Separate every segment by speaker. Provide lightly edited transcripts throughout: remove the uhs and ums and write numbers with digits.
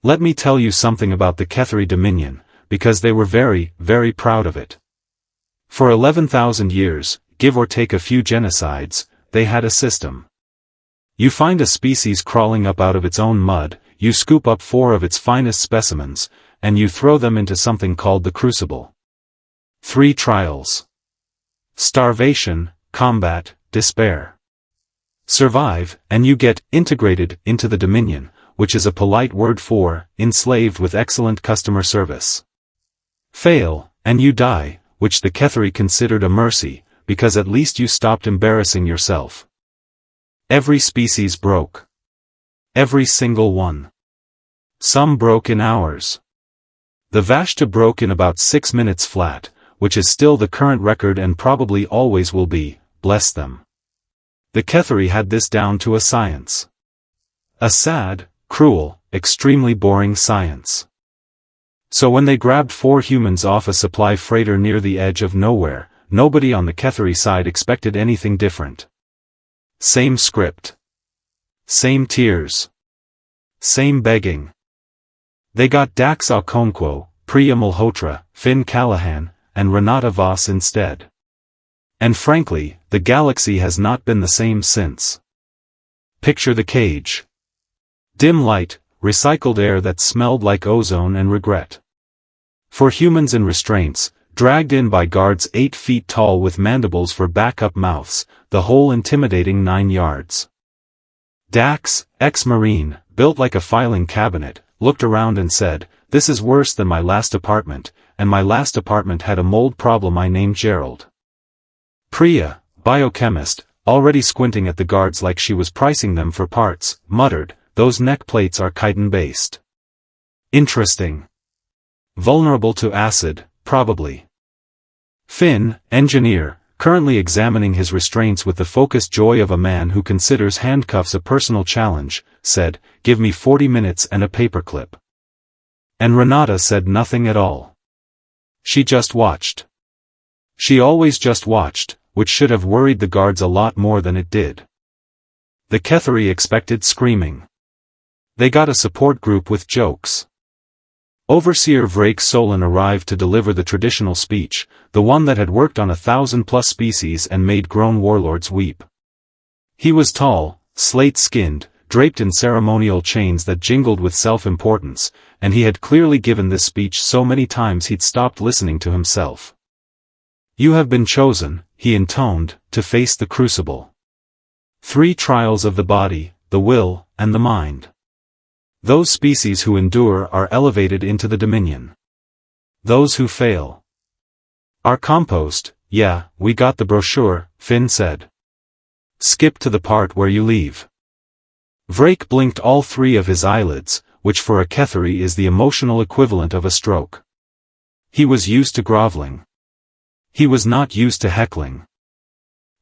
Speaker 1: Let me tell you something about the Ketheri Dominion, because they were very, very proud of it. For 11,000 years, give or take a few genocides, they had a system. You find a species crawling up out of its own mud, you scoop up 4 of its finest specimens, and you throw them into something called the crucible. 3 trials. Starvation, combat, despair. Survive, and you get integrated into the Dominion, which is a polite word for enslaved with excellent customer service. Fail, and you die, which the Ketheri considered a mercy, because at least you stopped embarrassing yourself. Every species broke. Every single one. Some broke in hours. The Vashta broke in about 6 minutes flat, which is still the current record and probably always will be, bless them. The Ketheri had this down to a science. A sad, cruel, extremely boring science. So when they grabbed 4 humans off a supply freighter near the edge of nowhere, nobody on the Ketheri side expected anything different. Same script. Same tears. Same begging. They got Dax Okonkwo, Priya Malhotra, Finn Callahan, and Renata Voss instead. And frankly, the galaxy has not been the same since. Picture the cage. Dim light, recycled air that smelled like ozone and regret. For humans in restraints, dragged in by guards 8 feet tall with mandibles for backup mouths, the whole intimidating 9 yards. Dax, ex-Marine, built like a filing cabinet, looked around and said, "This is worse than my last apartment, and my last apartment had a mold problem I named Gerald." Priya, biochemist, already squinting at the guards like she was pricing them for parts, muttered, "Those neck plates are chitin-based. Interesting. Vulnerable to acid, probably." Finn, engineer, currently examining his restraints with the focused joy of a man who considers handcuffs a personal challenge, said, "Give me 40 minutes and a paperclip." And Renata said nothing at all. She just watched. She always just watched, which should have worried the guards a lot more than it did. The Ketheri expected screaming. They got a support group with jokes. Overseer Vrake Solon arrived to deliver the traditional speech, the one that had worked on 1,000+ species and made grown warlords weep. He was tall, slate-skinned, draped in ceremonial chains that jingled with self-importance, and he had clearly given this speech so many times he'd stopped listening to himself. "You have been chosen," he intoned, "to face the crucible. 3 trials of the body, the will, and the mind. Those species who endure are elevated into the Dominion. Those who fail are compost." "Yeah, we got the brochure," Finn said. "Skip to the part where you leave." Vrake blinked all 3 of his eyelids, which for a Ketheri is the emotional equivalent of a stroke. He was used to groveling. He was not used to heckling.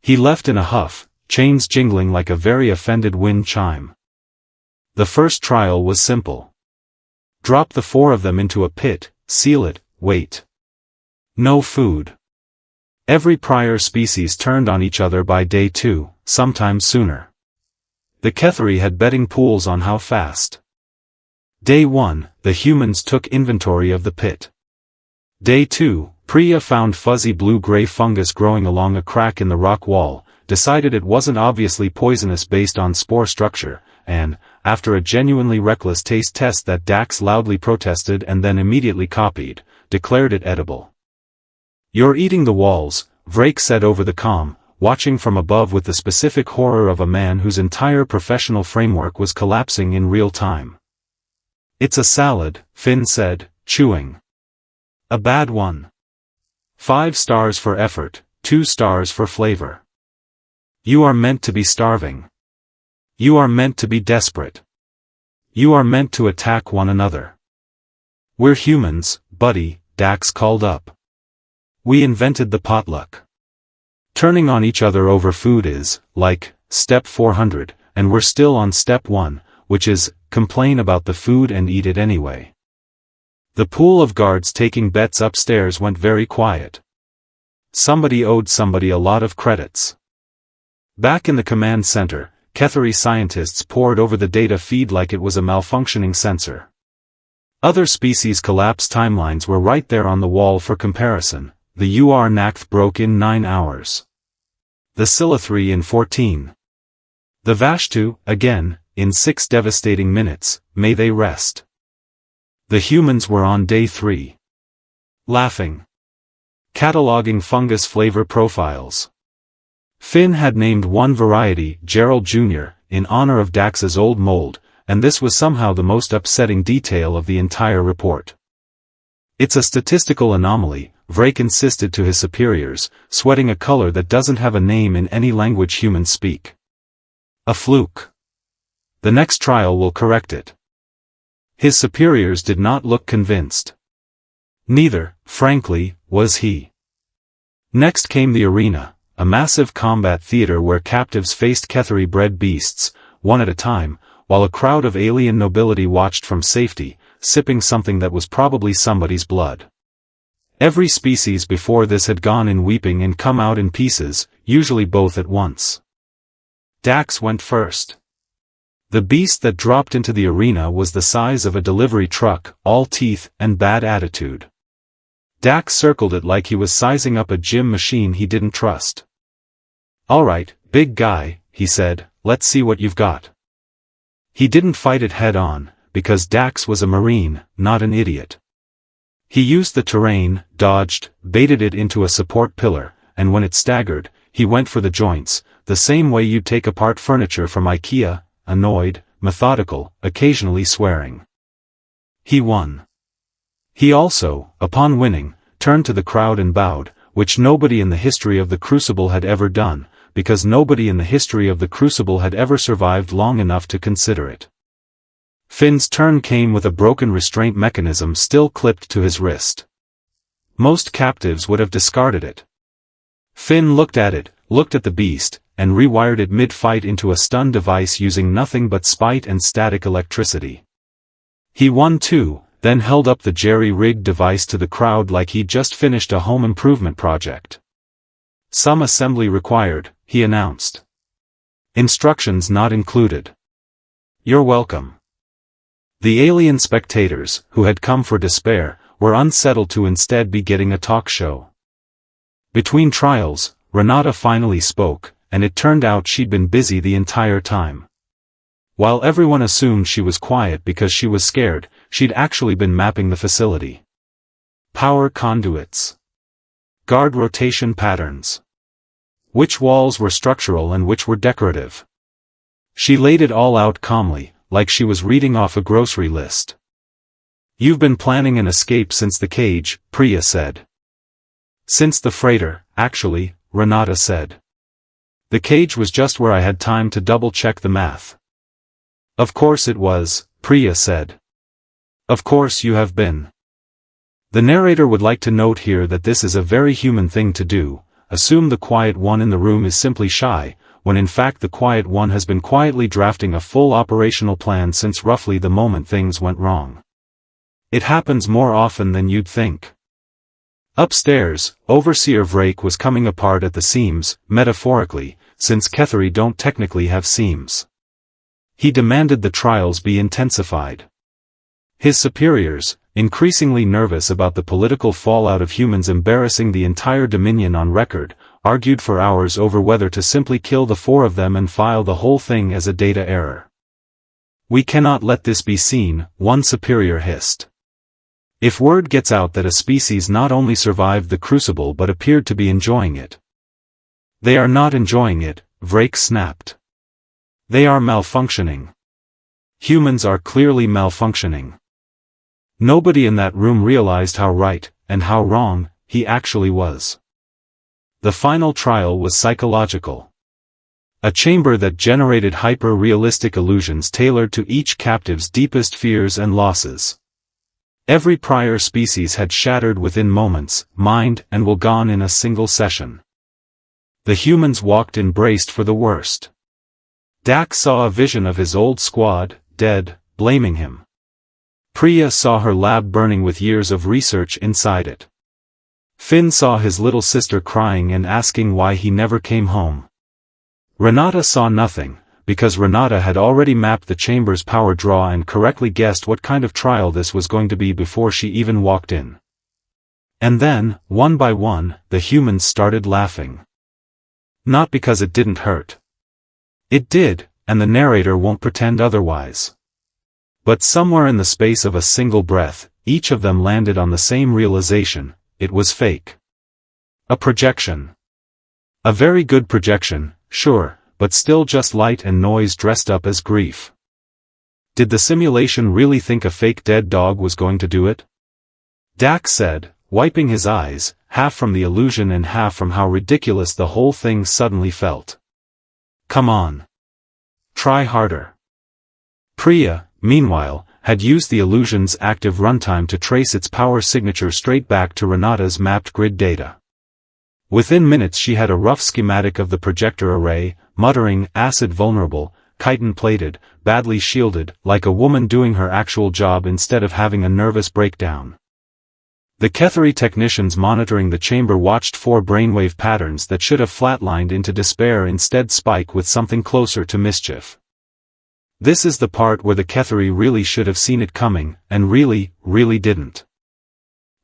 Speaker 1: He left in a huff, chains jingling like a very offended wind chime. The first trial was simple. Drop the 4 of them into a pit, seal it, wait. No food. Every prior species turned on each other by day 2, sometimes sooner. The Ketheri had betting pools on how fast. Day 1, the humans took inventory of the pit. Day 2, Priya found fuzzy blue-gray fungus growing along a crack in the rock wall, decided it wasn't obviously poisonous based on spore structure, and, after a genuinely reckless taste test that Dax loudly protested and then immediately copied, declared it edible. "You're eating the walls," Vrake said over the comm, watching from above with the specific horror of a man whose entire professional framework was collapsing in real time. "It's a salad," Finn said, chewing. "A bad one. 5 stars for effort, 2 stars for flavor. You are meant to be starving. You are meant to be desperate. You are meant to attack one another. We're humans, buddy," Dax called up. "We invented the potluck. Turning on each other over food is, like, step 400, and we're still on step 1, which is, complain about the food and eat it anyway." The pool of guards taking bets upstairs went very quiet. Somebody owed somebody a lot of credits. Back in the command center, Ketheri scientists pored over the data feed like it was a malfunctioning sensor. Other species' collapse timelines were right there on the wall for comparison. The Ur-Nakth broke in 9 hours. The Scylla-3 in 14. The Vashtu, again, in 6 devastating minutes, may they rest. The humans were on day 3. Laughing. Cataloging fungus flavor profiles. Finn had named one variety, Gerald Jr., in honor of Dax's old mold, and this was somehow the most upsetting detail of the entire report. It's a statistical anomaly, Vrake insisted to his superiors, sweating a color that doesn't have a name in any language humans speak. A fluke. The next trial will correct it. His superiors did not look convinced. Neither, frankly, was he. Next came the arena, a massive combat theater where captives faced Ketheri-bred beasts, one at a time, while a crowd of alien nobility watched from safety, sipping something that was probably somebody's blood. Every species before this had gone in weeping and come out in pieces, usually both at once. Dax went first. The beast that dropped into the arena was the size of a delivery truck, all teeth and bad attitude. Dax circled it like he was sizing up a gym machine he didn't trust. "All right, big guy," he said, "let's see what you've got." He didn't fight it head-on, because Dax was a Marine, not an idiot. He used the terrain, dodged, baited it into a support pillar, and when it staggered, he went for the joints, the same way you'd take apart furniture from IKEA, annoyed, methodical, occasionally swearing. He won. He also, upon winning, turned to the crowd and bowed, which nobody in the history of the Crucible had ever done, because nobody in the history of the Crucible had ever survived long enough to consider it. Finn's turn came with a broken restraint mechanism still clipped to his wrist. Most captives would have discarded it. Finn looked at it, looked at the beast, and rewired it mid-fight into a stun device using nothing but spite and static electricity. He won too, then held up the jerry-rigged device to the crowd like he'd just finished a home improvement project. "Some assembly required," he announced. "Instructions not included." "You're welcome." The alien spectators, who had come for despair, were unsettled to instead be getting a talk show. Between trials, Renata finally spoke, and it turned out she'd been busy the entire time. While everyone assumed she was quiet because she was scared, she'd actually been mapping the facility. Power conduits. Guard rotation patterns. Which walls were structural and which were decorative. She laid it all out calmly, like she was reading off a grocery list. "You've been planning an escape since the cage," Priya said. "Since the freighter, actually," Renata said. "The cage was just where I had time to double-check the math." "Of course it was," Priya said. "Of course you have been." The narrator would like to note here that this is a very human thing to do, assume the quiet one in the room is simply shy, when in fact the quiet one has been quietly drafting a full operational plan since roughly the moment things went wrong. It happens more often than you'd think. Upstairs, Overseer Vrake was coming apart at the seams, metaphorically, since Ketheri don't technically have seams. He demanded the trials be intensified. His superiors, increasingly nervous about the political fallout of humans embarrassing the entire Dominion on record, argued for hours over whether to simply kill the 4 of them and file the whole thing as a data error. "We cannot let this be seen," one superior hissed. "If word gets out that a species not only survived the Crucible but appeared to be enjoying it." "They are not enjoying it," Vrake snapped. "They are malfunctioning. Humans are clearly malfunctioning." Nobody in that room realized how right, and how wrong, he actually was. The final trial was psychological. A chamber that generated hyper-realistic illusions tailored to each captive's deepest fears and losses. Every prior species had shattered within moments, mined and will gone in a single session. The humans walked in braced for the worst. Dax saw a vision of his old squad, dead, blaming him. Priya saw her lab burning with years of research inside it. Finn saw his little sister crying and asking why he never came home. Renata saw nothing, because Renata had already mapped the chamber's power draw and correctly guessed what kind of trial this was going to be before she even walked in. And then, one by one, the humans started laughing. Not because it didn't hurt. It did, and the narrator won't pretend otherwise. But somewhere in the space of a single breath, each of them landed on the same realization: it was fake. A projection. A very good projection, sure, but still just light and noise dressed up as grief. Did the simulation really think a fake dead dog was going to do it? Dax said, wiping his eyes, half from the illusion and half from how ridiculous the whole thing suddenly felt. Come on. Try harder. Priya, meanwhile, had used the illusion's active runtime to trace its power signature straight back to Renata's mapped grid data. Within minutes she had a rough schematic of the projector array, muttering, acid vulnerable, chitin-plated, badly shielded, like a woman doing her actual job instead of having a nervous breakdown. The Ketheri technicians monitoring the chamber watched 4 brainwave patterns that should have flatlined into despair instead spike with something closer to mischief. This is the part where the Ketheri really should have seen it coming, and really didn't.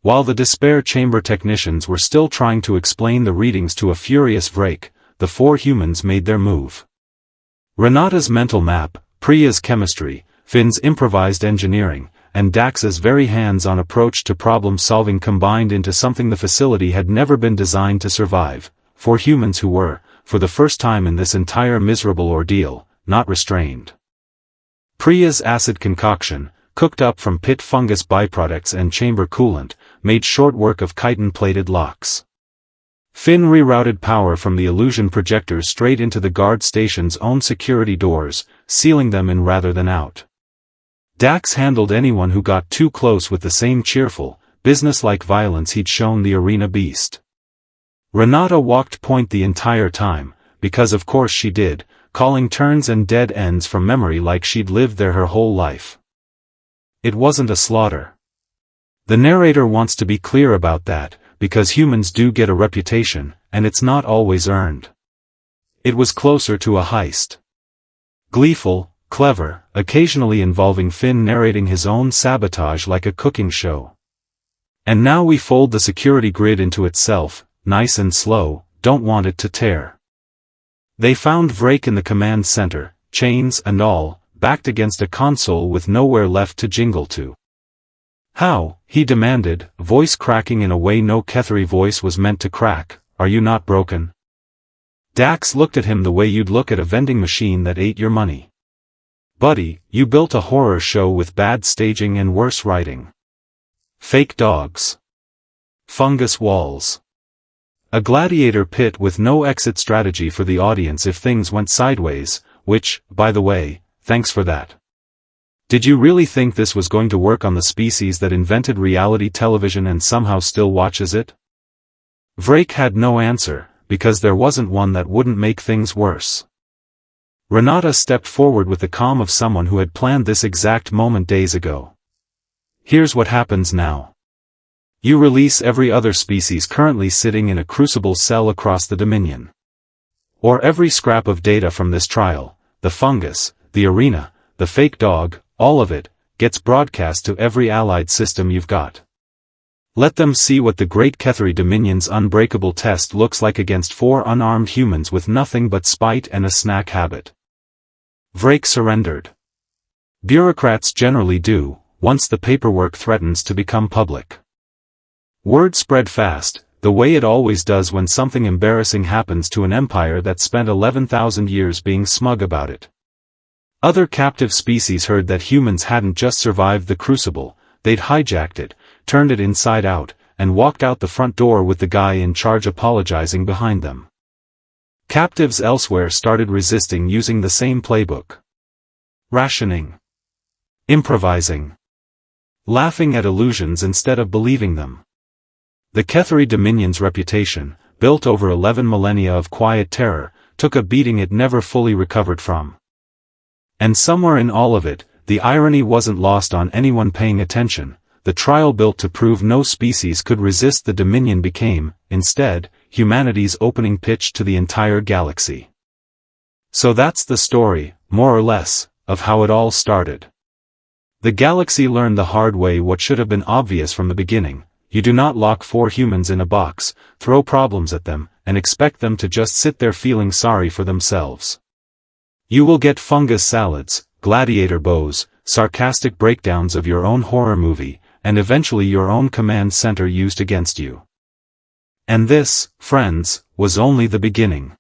Speaker 1: While the despair chamber technicians were still trying to explain the readings to a furious Vrake, the 4 humans made their move. Renata's mental map, Priya's chemistry, Finn's improvised engineering, and Dax's very hands-on approach to problem-solving combined into something the facility had never been designed to survive, 4 humans who were, for the first time in this entire miserable ordeal, not restrained. Priya's acid concoction, cooked up from pit fungus byproducts and chamber coolant, made short work of chitin-plated locks. Finn rerouted power from the illusion projectors straight into the guard station's own security doors, sealing them in rather than out. Dax handled anyone who got too close with the same cheerful, business-like violence he'd shown the arena beast. Renata walked point the entire time, because of course she did, calling turns and dead ends from memory like she'd lived there her whole life. It wasn't a slaughter. The narrator wants to be clear about that, because humans do get a reputation, and it's not always earned. It was closer to a heist. Gleeful, clever, occasionally involving Finn narrating his own sabotage like a cooking show. And now we fold the security grid into itself, nice and slow, don't want it to tear. They found Vrake in the command center, chains and all, backed against a console with nowhere left to jingle to. How, he demanded, voice cracking in a way no Ketheri voice was meant to crack, are you not broken? Dax looked at him the way you'd look at a vending machine that ate your money. Buddy, you built a horror show with bad staging and worse writing. Fake dogs. Fungus walls. A gladiator pit with no exit strategy for the audience if things went sideways, which, by the way, thanks for that. Did you really think this was going to work on the species that invented reality television and somehow still watches it? Vrake had no answer, because there wasn't one that wouldn't make things worse. Renata stepped forward with the calm of someone who had planned this exact moment days ago. Here's what happens now. You release every other species currently sitting in a crucible cell across the Dominion. Or every scrap of data from this trial, the fungus, the arena, the fake dog, all of it, gets broadcast to every allied system you've got. Let them see what the great Ketheri Dominion's unbreakable test looks like against 4 unarmed humans with nothing but spite and a snack habit. Vrake surrendered. Bureaucrats generally do, once the paperwork threatens to become public. Word spread fast, the way it always does when something embarrassing happens to an empire that spent 11,000 years being smug about it. Other captive species heard that humans hadn't just survived the crucible, they'd hijacked it, turned it inside out, and walked out the front door with the guy in charge apologizing behind them. Captives elsewhere started resisting using the same playbook. Rationing. Improvising. Laughing at illusions instead of believing them. The Ketheri Dominion's reputation, built over 11 millennia of quiet terror, took a beating it never fully recovered from. And somewhere in all of it, the irony wasn't lost on anyone paying attention. The trial built to prove no species could resist the Dominion became, instead, humanity's opening pitch to the entire galaxy. So that's the story, more or less, of how it all started. The galaxy learned the hard way what should have been obvious from the beginning: you do not lock 4 humans in a box, throw problems at them, and expect them to just sit there feeling sorry for themselves. You will get fungus salads, gladiator bows, sarcastic breakdowns of your own horror movie, and eventually your own command center used against you. And this, friends, was only the beginning.